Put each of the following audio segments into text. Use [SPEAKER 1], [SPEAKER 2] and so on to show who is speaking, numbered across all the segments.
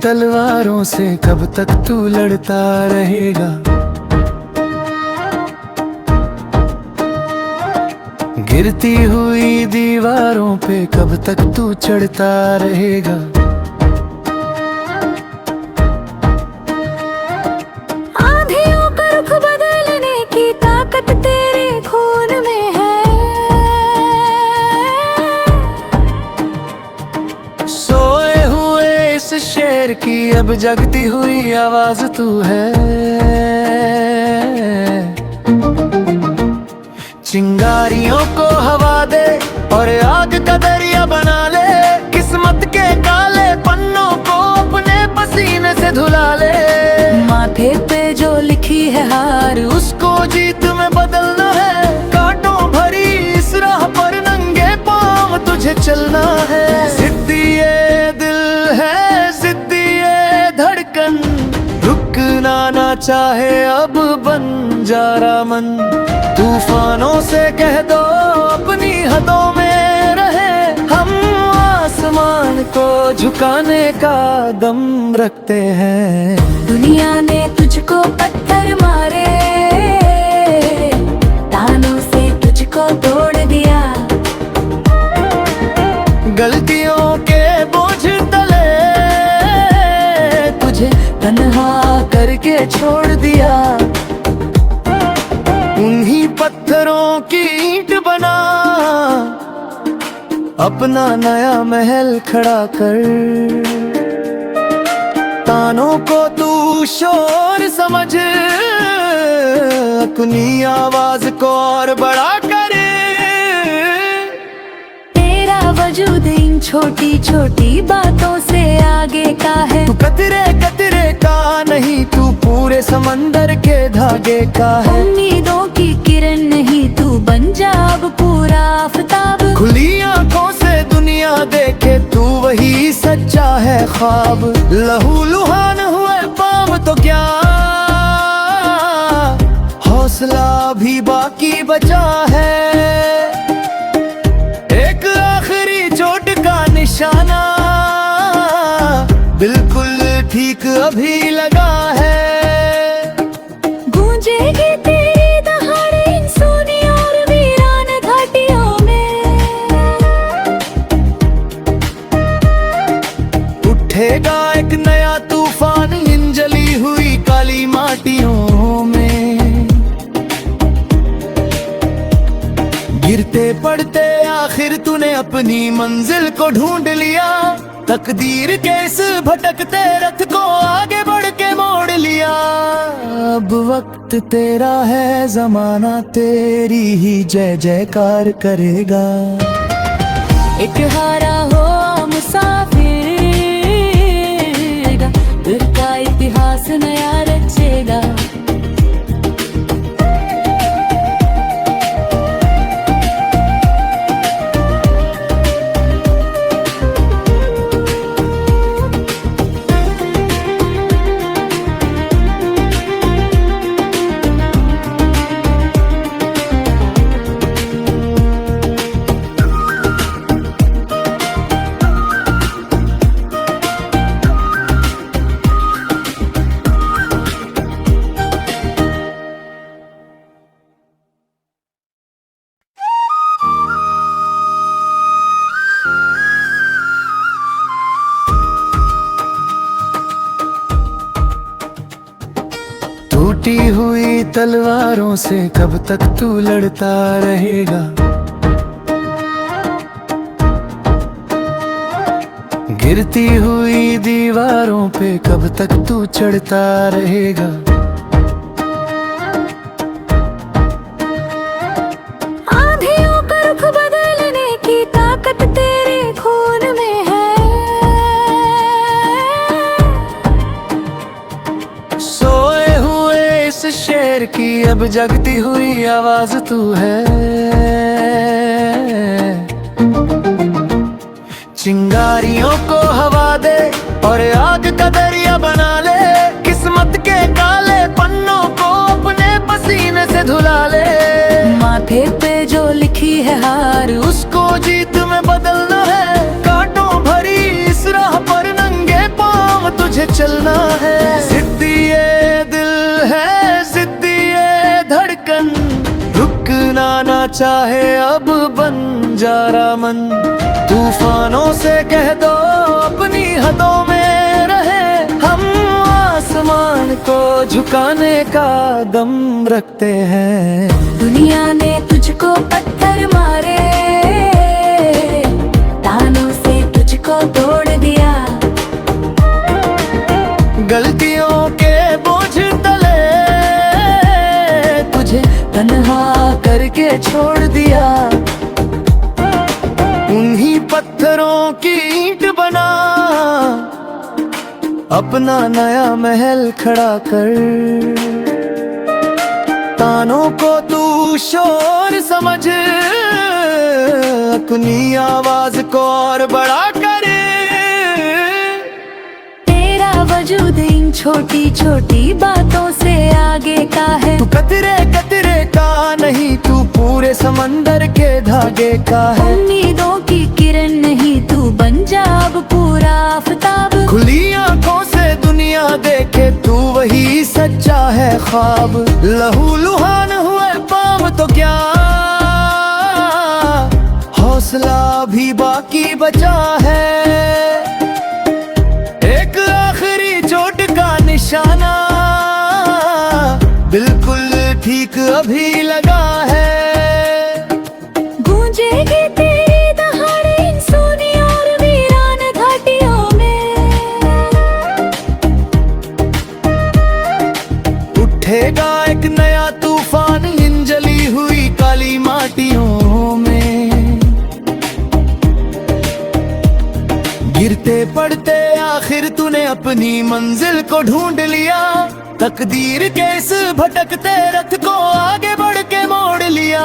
[SPEAKER 1] तलवारों से कब तक तू लड़ता रहेगा। गिरती हुई दीवारों पे कब तक तू चढ़ता रहेगा।
[SPEAKER 2] आंधियों का रुख बदलने की ताकत तेरे खून में है।
[SPEAKER 1] सोए हुए इस शेर की अब जगती हुई आवाज तू है। चिंगारियों को हवा दे और आग का दरिया बना ले। किस्मत के काले पन्नों को अपने पसीने से धुला ले।
[SPEAKER 2] माथे पे जो लिखी है हार
[SPEAKER 1] उसको जीत में बदलना है। कांटों भरी इस राह पर नंगे पांव तुझे चलना है। जिद्दी ये दिल है, जिद्दी ये धड़कन, रुकना ना चाहे अब बन जा रहा मन। तूफानों से कह दो अपनी हदों में रहे। हम आसमान को झुकाने का दम रखते हैं।
[SPEAKER 2] दुनिया ने तुझको पत्थर मारे, तानों से तुझको तोड़ दिया।
[SPEAKER 1] गलतियों के बोझ तले तुझे तन्हा करके छोड़ दिया। उन्हीं पत्थरों की ईंट बना अपना नया महल खड़ा कर। तानों को तू शोर समझ, अपनी आवाज को और बड़ा कर।
[SPEAKER 2] तेरा वजूद इन छोटी छोटी बातों से आगे का है।
[SPEAKER 1] तू कतरे कतरे का नहीं, तू पूरे समंदर के धागे का है।
[SPEAKER 2] उम्मीदों की किरण नहीं, तू बन जा अब पूरा आफताब।
[SPEAKER 1] खुली आंखों से दुनिया देखे तू वही सच्चा है ख्वाब। लहू लुहान हुए पाँव तो क्या, हौसला भी बाकी बचा है। एक आखिरी चोट का निशाना बिल्कुल ठीक अभी लगा है।
[SPEAKER 2] गूंजेगी तेरी दहाड़ इन सोनी और वीरान घाटियों में।
[SPEAKER 1] उठेगा एक नया तूफान इन जली हुई काली माटियों में। गिरते पड़ते आखिर तूने अपनी मंजिल को ढूंढ लिया। तकदीर के इस भटकते रथ को आगे बढ़ के मोड़ लिया। अब वक्त तेरा है, जमाना तेरी ही जय जयकार करेगा।
[SPEAKER 2] एक हारा हो मुसाफिर, फिर का इतिहास नया रचेगा।
[SPEAKER 1] टूटी हुई तलवारों से कब तक तू लड़ता रहेगा। गिरती हुई दीवारों पे कब तक तू चढ़ता रहेगा।
[SPEAKER 2] आंधियों का रुख बदलने की ताकत तेरे खून में है।
[SPEAKER 1] सोए हुए इस शेर की अब जगती हुई आवाज तू है। चिंगारियों को हवा दे और आग का दरिया बना ले। किस्मत के काले पन्नों को अपने पसीने से धुला ले।
[SPEAKER 2] माथे पे जो लिखी है हार
[SPEAKER 1] उसको जीत में बदलना है। कांटों भरी इस राह पर नंगे पांव तुझे चलना है। जिद्दी ये दिल है, जिद्दी ये धड़कन, रुकना ना चाहे अब बंजारा मन। तूफानों से कह दो अपनी हदों में रहे, हम आसमान को झुकाने का दम रखते हैं।
[SPEAKER 2] दुनिया ने तुझको पत्थर मारे, तानों से तुझको तोड़ दिया,
[SPEAKER 1] गलतियों के बोझ तले तुझे तन्हा करके छोड़ दिया। उन्हीं पत्थरों की ईंट बना अपना नया महल खड़ा कर। तानों को तू शोर समझ, अपनी आवाज को और बड़ा कर।
[SPEAKER 2] तेरा वजूद इन छोटी छोटी बातों से आगे का है।
[SPEAKER 1] तू कतरे कतरे का नहीं, तू पूरे समंदर के धागे का है।
[SPEAKER 2] उम्मीदों की किरण नहीं, तू बन जा अब पूरा आफताब।
[SPEAKER 1] खुली आंखों से दुनिया देखे, तू वही सच्चा है ख्वाब। लहू लुहान हुए पाँव तो क्या, हौसला भी बाकी बचा है। एक आखिरी चोट का निशाना बिल्कुल ठीक अभी लगा है।
[SPEAKER 2] गूंजेगी तेरी दहाड़े इन सोनी और वीरान घाटियों में,
[SPEAKER 1] उठेगा एक नया तूफान इन जली हुई काली माटियों में। गिरते पड़ते आखिर तूने अपनी मंजिल को ढूंढ लिया, तकदीर के इस भटकते रथ को आगे बढ़ के मोड़ लिया।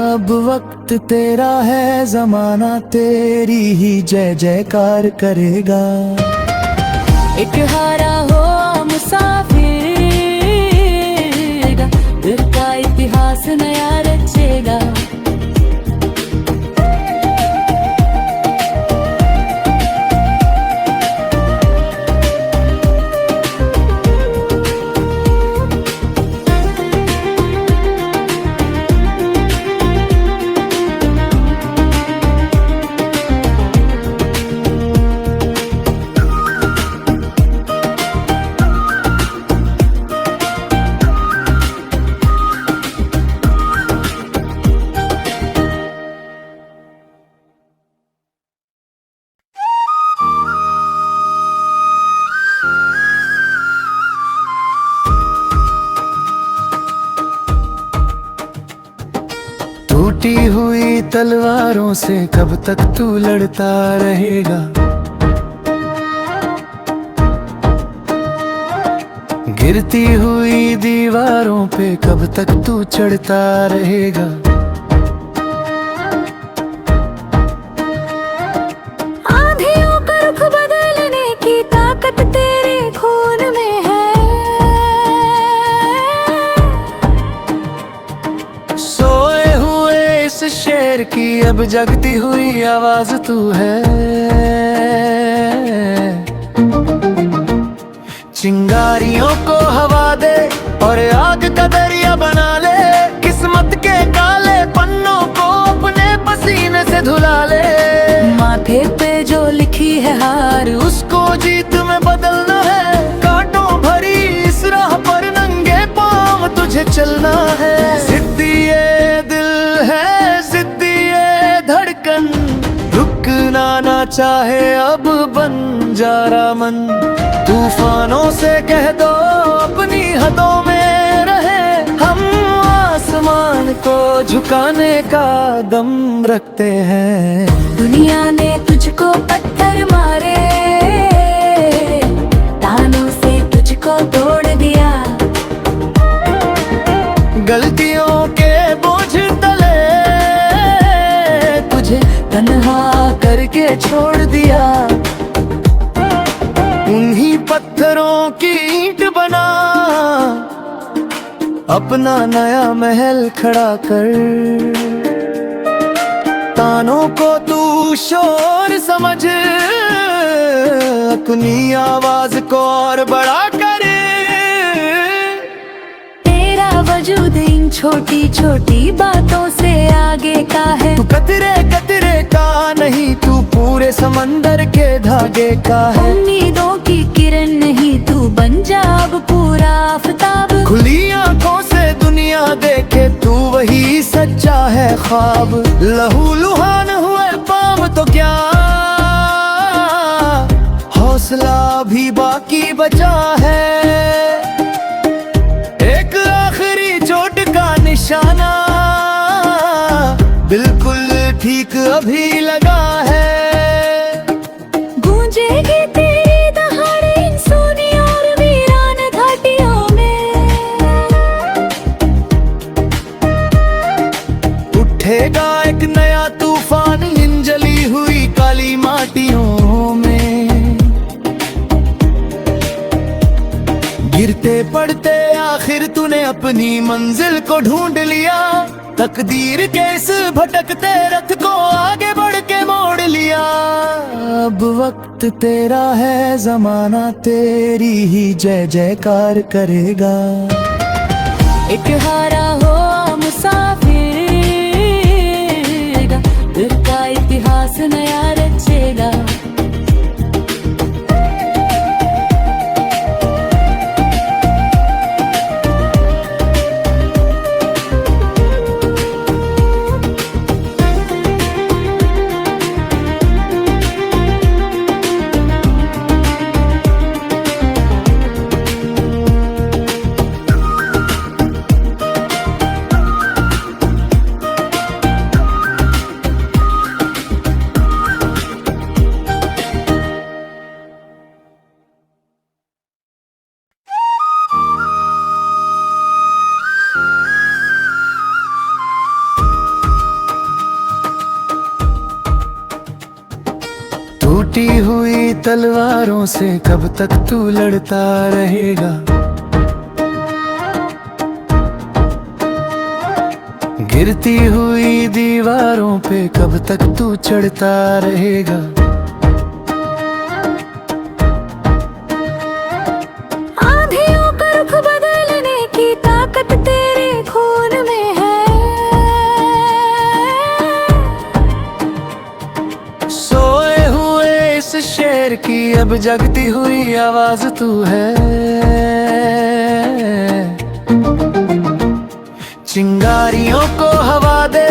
[SPEAKER 1] अब वक्त तेरा है, जमाना तेरी ही जय जयकार करेगा।
[SPEAKER 2] एक हारा हो मुसाफिर दिल का इतिहास नया रचेगा।
[SPEAKER 1] टूटी हुई तलवारों से कब तक तू लड़ता रहेगा। गिरती हुई दीवारों पे कब तक तू चढ़ता रहेगा।
[SPEAKER 2] आंधियों का रुख बदलने की ताकत तेरे खून में है।
[SPEAKER 1] सोए हुए इस शेर की अब जगती हुई आवाज तू है। चिंगारियों को हवा दे और आग का दरिया बना ले, किस्मत के काले पन्नों को अपने पसीने से धुला ले।
[SPEAKER 2] माथे पे जो लिखी है हार,
[SPEAKER 1] उसको जीत में बदलना है। कांटों भरी इस राह पर नंगे पांव तुझे चलना है। जिद्दी ये दिल है, जिद्दी ये धड़कन, रुकना ना चाहे अब बंजारा मन। तूफानों से कह दो अपनी हदों में रहे, हम आसमान को झुकाने का दम रखते हैं।
[SPEAKER 2] दुनिया ने तुझको पत्थर मारे, तानों से तुझको तोड़ दिया,
[SPEAKER 1] गलतियों के बोझ तले तुझे तन्हा करके छोड़ दिया। उन्हीं पत्थरों की ईंट बना अपना नया महल खड़ा कर। तानों को तू शोर समझ, अपनी आवाज को और बड़ा करे।
[SPEAKER 2] तेरा वजूद इन छोटी छोटी बातों से आगे का है।
[SPEAKER 1] तू कतरे कतरे का नहीं, तू पूरे समंदर के धागे का है।
[SPEAKER 2] उम्मीदों की किरण नहीं, तू बन जा अब पूरा आफताब।
[SPEAKER 1] खुली आंखों से दुनिया देखे, तू वही सच्चा है ख्वाब। लहू लुहान हुए पाँव तो क्या, हौसला भी बाकी बचा है। एक आखिरी चोट का निशाना बिल्कुल ठीक अभी लगा है।
[SPEAKER 2] गूंजेगी तेरी दहाड़ इन सूनी और वीरान घाटियों में।
[SPEAKER 1] उठेगा एक नया तूफान इन जली हुई काली माटियों में। गिरते पड़ते आखिर तूने अपनी मंजिल को ढूंढ लिया। तकदीर के इस भटकते रथ को आगे बढ़ के मोड़ लिया। अब वक्त तेरा है, जमाना तेरी ही जय जयकार करेगा।
[SPEAKER 2] एक हारा हो मुसाफिर दिल का इतिहास नया रचेगा।
[SPEAKER 1] टूटी हुई तलवारों से कब तक तू लड़ता रहेगा। गिरती हुई दीवारों पे कब तक तू चढ़ता रहेगा।
[SPEAKER 2] आंधियों का रुख बदलने की ताकत तेरे खून में है।
[SPEAKER 1] सोए हुए इस शेर की अब जगती हुई आवाज तू है। चिंगारियों को हवा दे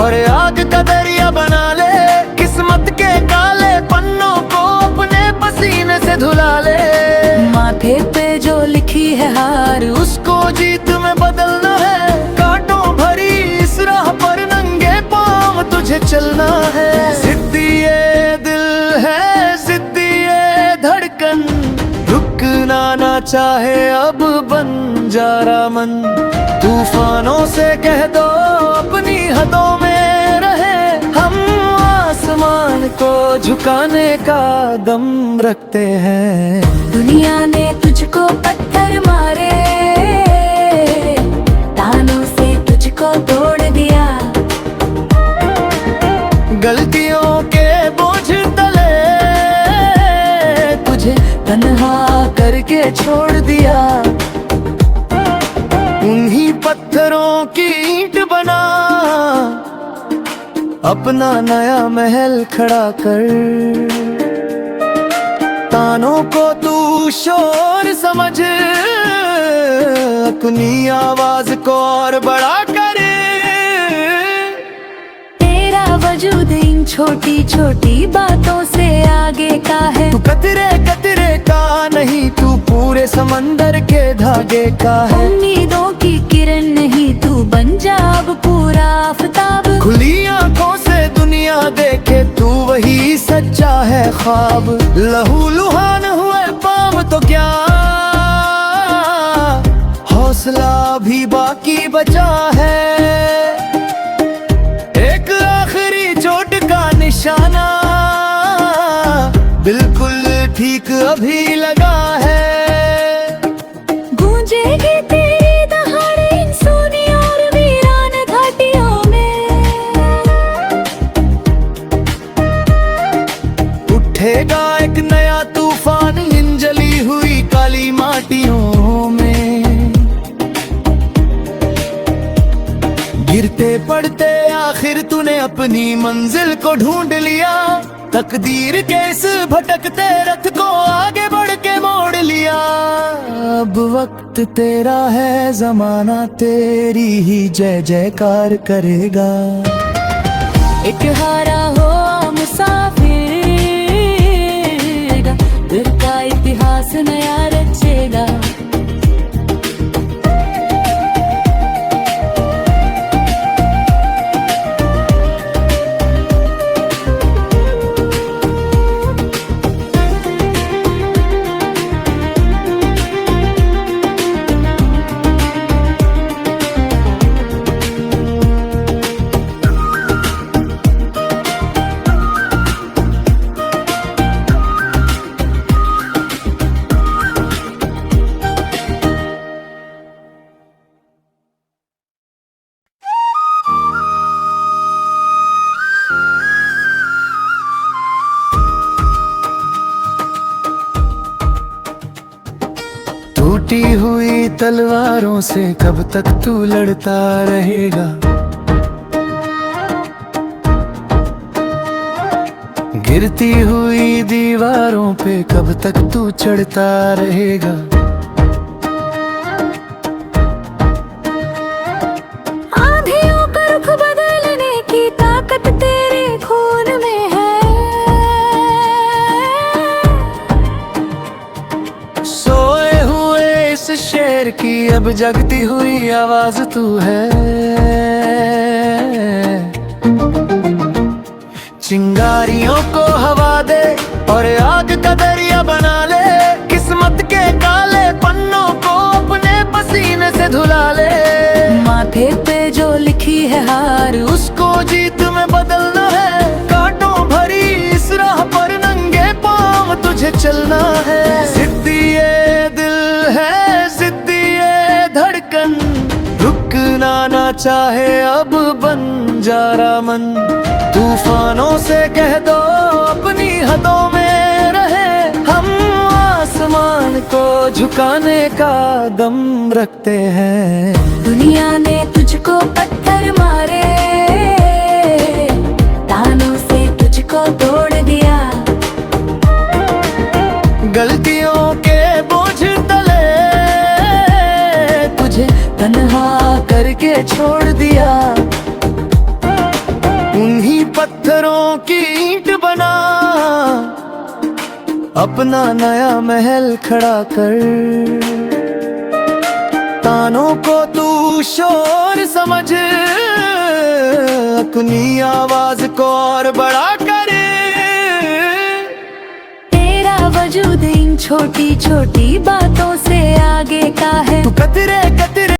[SPEAKER 1] और आग का दरिया बना ले। किस्मत के काले पन्नों को अपने पसीने से धुला ले।
[SPEAKER 2] माथे पे जो लिखी है हार
[SPEAKER 1] उसको जीत में बदलना है। कांटों भरी इस राह पर नंगे पांव तुझे चलना है। जिद्दी ये दिल है, जिद्दी ये धड़कन, रुकना ना चाहे अब बन जा रहा मन। तूफानों से कह दो अपनी हदों में रहे। हम आसमान को झुकाने का दम रखते हैं।
[SPEAKER 2] दुनिया ने तुझको पत्थर मारे, तानों से तुझको तोड़ दिया।
[SPEAKER 1] गलतियों के बोझ तले तुझे तन्हा करके छोड़ दिया। उन्हीं पत्थरों की ईंट बना अपना नया महल खड़ा कर। तानों को तू शोर समझ, अपनी आवाज को और बड़ा करे।
[SPEAKER 2] तेरा वजूद इन छोटी छोटी बातों से आगे का है।
[SPEAKER 1] तू कतरे कतरे का नहीं, तू पूरे समंदर के धागे का है।
[SPEAKER 2] उम्मीदों की किरण नहीं, तू बन जा अब पूरा आफताब।
[SPEAKER 1] खुली आंखों से दुनिया देखे, तू वही सच्चा है ख्वाब। लहू लुहान हुए पाँव तो क्या, हौसला भी बाकी बचा है। एक आखिरी चोट का निशाना बिल्कुल ठीक अभी लगा है।
[SPEAKER 2] गूंजेगी तेरी दहाड़ इन सूनी और वीरान घाटियों में।
[SPEAKER 1] उठेगा एक नया तूफान आखिर तूने अपनी मंजिल को ढूंढ लिया, तकदीर के इस भटकते रथ को आगे बढ़ के मोड़ लिया। अब वक्त तेरा है, जमाना तेरी ही जय जयकार करेगा।
[SPEAKER 2] एक हारा हुआ मुसाफिर, दिल का इतिहास नया रचेगा।
[SPEAKER 1] टूटी हुई तलवारों से कब तक तू लड़ता रहेगा। गिरती हुई दीवारों पे कब तक तू चढ़ता रहेगा।
[SPEAKER 2] आंधियों का रुख बदलने की ताकत तेरे खून में है।
[SPEAKER 1] सोए हुए इस शेर की अब जगती हुई आवाज तू है। चिंगारियों को हवा दे और आग का दरिया बना ले। किस्मत के काले पन्नों को अपने पसीने से धुला ले।
[SPEAKER 2] माथे पे जो लिखी है हार,
[SPEAKER 1] उसको जीत में बदलना है। कांटों भरी इस राह पर नंगे पांव तुझे चलना है। जिद्दी ये दिल है, जिद्दी ये धड़कन, रुकना ना चाहे अब बन जा रहा मन। तूफानों से कह दो अपनी हदों में रहे। हम आसमान को झुकाने का दम रखते हैं।
[SPEAKER 2] दुनिया ने तुझको पत्थर मारे, तानों से तुझको तोड़ दिया।
[SPEAKER 1] गलतियों के बोझ तले तुझे तन्हा करके छोड़ दिया। उन्हीं पत्थरों की ईंट बना, अपना नया महल खड़ा कर। तानों को तू शोर समझ, अपनी आवाज को और बड़ा कर।
[SPEAKER 2] तेरा वजूद इन छोटी छोटी बातों से आगे का है।
[SPEAKER 1] तू कतरे कतरे